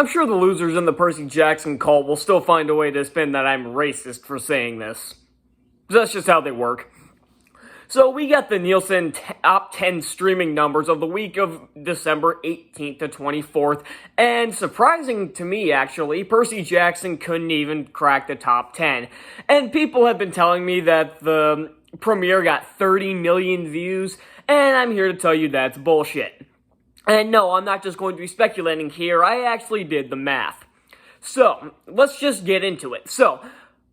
I'm sure the losers in the Percy Jackson cult will still find a way to spin that I'm racist for saying this. That's just how they work. So we got the Nielsen top 10 streaming numbers of the week of December 18th to 24th, and surprising to me actually, Percy Jackson couldn't even crack the top 10. And people have been telling me that the premiere got 30 million views, and I'm here to tell you that's bullshit. And no, I'm not just going to be speculating here, I actually did the math. So, let's just get into it. So,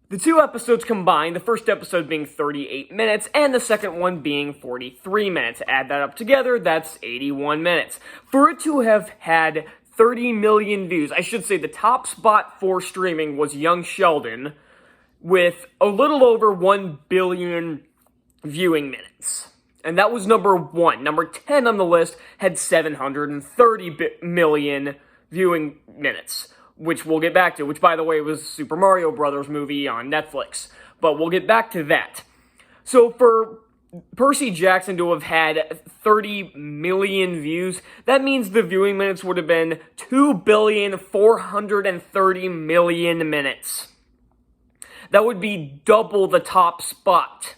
the two episodes combined, the first episode being 38 minutes, and the second one being 43 minutes. Add that up together, that's 81 minutes. For it to have had 30 million views, I should say the top spot for streaming was Young Sheldon, with a little over 1 billion viewing minutes. And that was number 1. Number 10 on the list had 730 million viewing minutes, which we'll get back to, which, by the way, was Super Mario Brothers movie on Netflix. But we'll get back to that. So for Percy Jackson to have had 30 million views, that means the viewing minutes would have been 2,430,000,000 minutes. That would be double the top spot.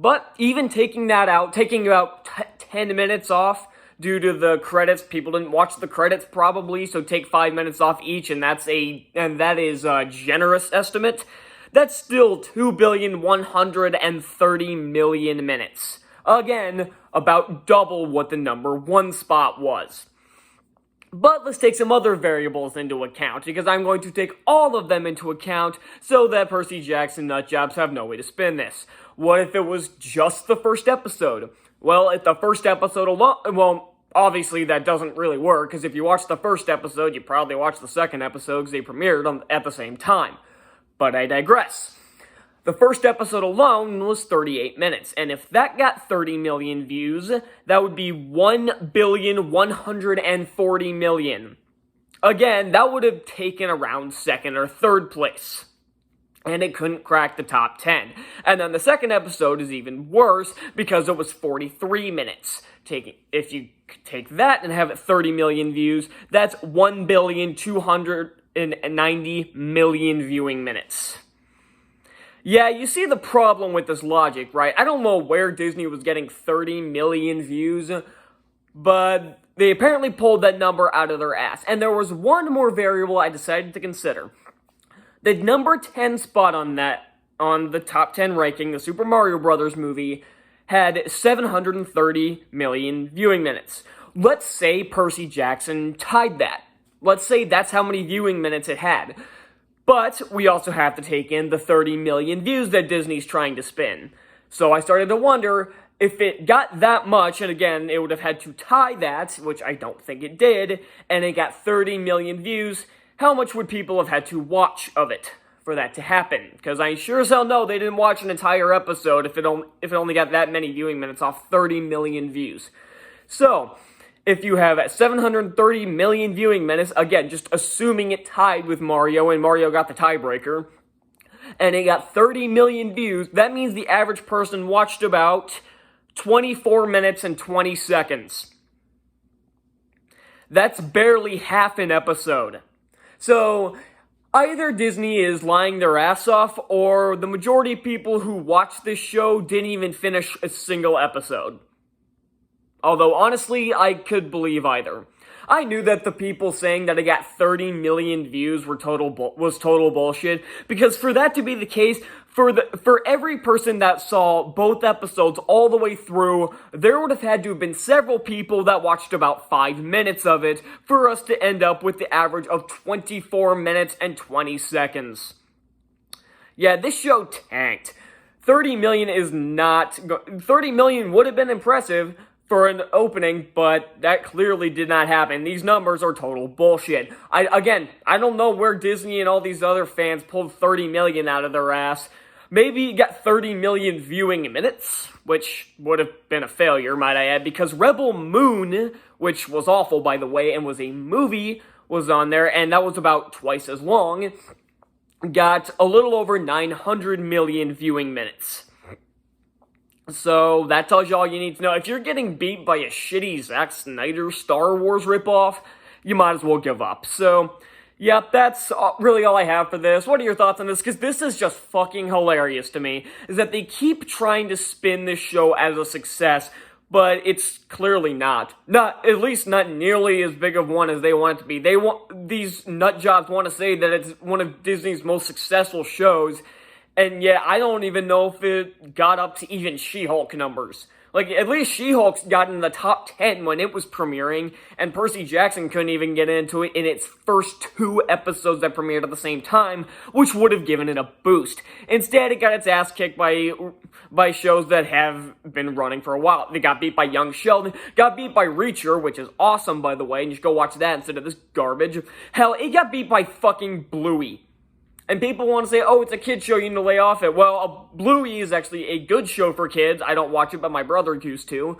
But even taking that out, taking about 10 minutes off due to the credits, people didn't watch the credits probably, so take 5 minutes off each, and that is a generous estimate. That's still 2,130,000,000 minutes. Again, about double what the number 1 spot was. But let's take some other variables into account, because I'm going to take all of them into account so that Percy Jackson nutjobs have no way to spin this. What if it was just the first episode? Well, if the first episode alone, well, obviously that doesn't really work, because if you watch the first episode, you probably watch the second episode because they premiered at the same time. But I digress. The first episode alone was 38 minutes, and if that got 30 million views, that would be 1,140,000,000. Again, that would have taken around second or third place. And it couldn't crack the top 10. And then the second episode is even worse because it was 43 minutes. If you take that and have it 30 million views, that's 1,290,000,000 viewing minutes. Yeah, you see the problem with this logic, right? I don't know where Disney was getting 30 million views, but they apparently pulled that number out of their ass. And there was one more variable I decided to consider. The number 10 spot on the top 10 ranking, the Super Mario Brothers movie, had 730 million viewing minutes. Let's say Percy Jackson tied that. Let's say that's how many viewing minutes it had. But we also have to take in the 30 million views that Disney's trying to spin. So I started to wonder, if it got that much, and again, it would have had to tie that, which I don't think it did, and it got 30 million views, how much would people have had to watch of it for that to happen? Because I sure as hell know they didn't watch an entire episode if it only got that many viewing minutes off 30 million views. So, if you have 730 million viewing minutes, again, just assuming it tied with Mario, and Mario got the tiebreaker, and it got 30 million views, that means the average person watched about 24 minutes and 20 seconds. That's barely half an episode. So, either Disney is lying their ass off, or the majority of people who watch this show didn't even finish a single episode. Although, honestly, I could believe either. I knew that the people saying that it got 30 million views was total bullshit, because for that to be the case, for every person that saw both episodes all the way through, there would have had to have been several people that watched about 5 minutes of it for us to end up with the average of 24 minutes and 20 seconds. Yeah, this show tanked. 30 million would have been impressive for an opening, but that clearly did not happen. These numbers are total bullshit. I don't know where Disney and all these other fans pulled 30 million out of their ass. Maybe you got 30 million viewing minutes, which would have been a failure, might I add, because Rebel Moon, which was awful, by the way, and was a movie, was on there, and that was about twice as long, got a little over 900 million viewing minutes. So, that tells you all you need to know. If you're getting beat by a shitty Zack Snyder Star Wars ripoff, you might as well give up. So, Yep, that's really all I have for this. What are your thoughts on this? Because this is just fucking hilarious to me, is that they keep trying to spin this show as a success, but it's clearly not. At least not nearly as big of one as they want it to be. These nut jobs want to say that it's one of Disney's most successful shows, and yet I don't even know if it got up to even She-Hulk numbers. Like, at least She-Hulk got in the top 10 when it was premiering, and Percy Jackson couldn't even get into it in its first 2 episodes that premiered at the same time, which would have given it a boost. Instead, it got its ass kicked by shows that have been running for a while. They got beat by Young Sheldon, got beat by Reacher, which is awesome, by the way, and you should go watch that instead of this garbage. Hell, it got beat by fucking Bluey. And people want to say, oh, it's a kid's show, you need to lay off it. Well, Bluey is actually a good show for kids. I don't watch it, but my brother used to.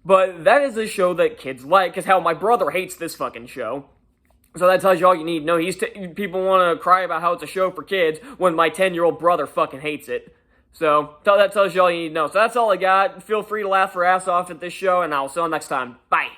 But that is a show that kids like, because hell, my brother hates this fucking show. So that tells you all you need to know. People want to cry about how it's a show for kids when my 10-year-old brother fucking hates it. So that tells you all you need to know. So that's all I got. Feel free to laugh your ass off at this show, and I'll see you next time. Bye.